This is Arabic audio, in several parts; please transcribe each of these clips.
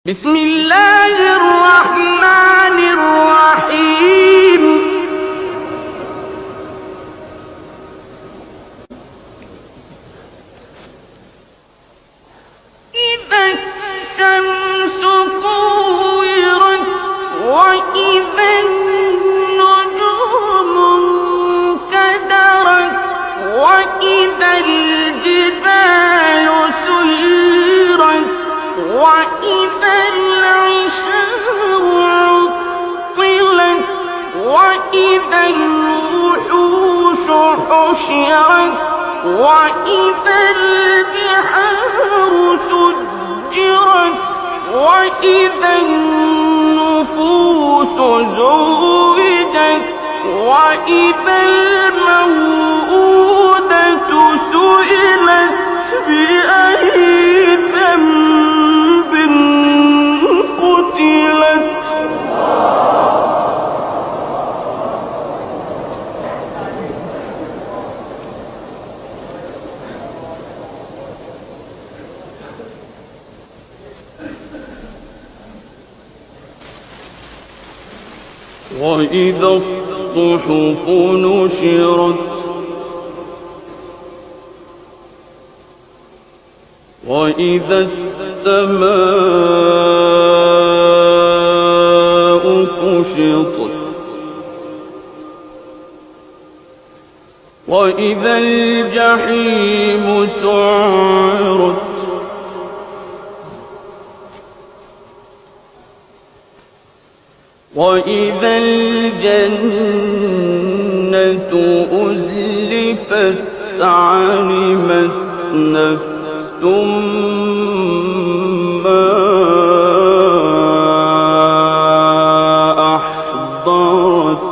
بسم الله الرحمن الرحيم. إذا الشمس كورت وإذا النجوم انكدرت وإذا الجبال سيرت وإذا العشار عطلت وإذا الوحوش حشرت وإذا البحار سجرت وإذا النفوس زوجت وإذا الموءودة سئلت بأي ذنب قتلت. وإذا الصحف نشرت وإذا السماء كشطت وإذا الجحيم سعرت وإذا الجنة أزلفت علمت نفس ما أحضرت.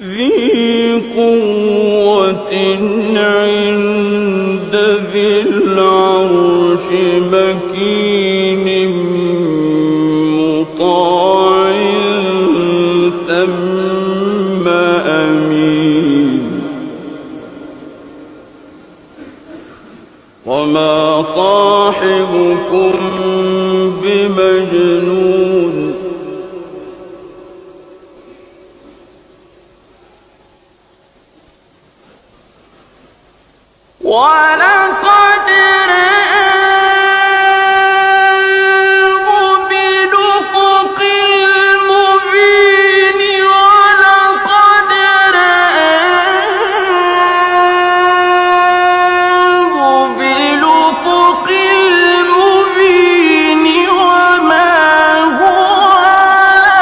ذي قوة عند ذي العرش مكين مطاع ثم أمين. وما صاحبكم بمجنون ولقد رآه بالأفق المبين ولقد رآه بالأفق المبين وما هو على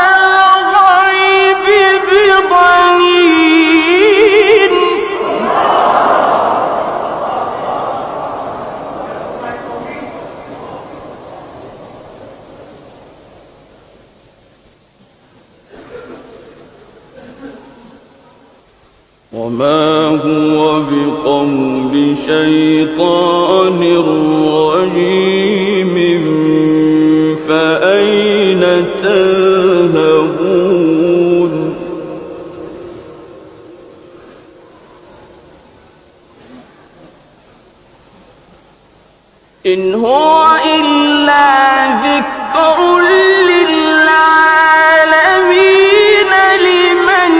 الغيب بضنين. وما هو بقول شيطان رجيم فأين تذهبون. إن هو إلا ذكر للعالمين لمن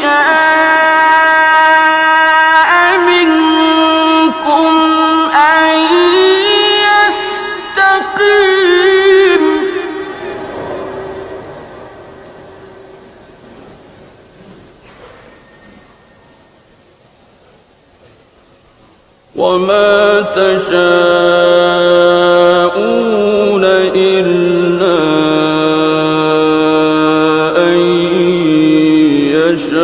شاء منكم أن يستقيم. وما تشاءون إلا أن يشاء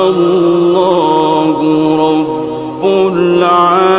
الله رب العالمين.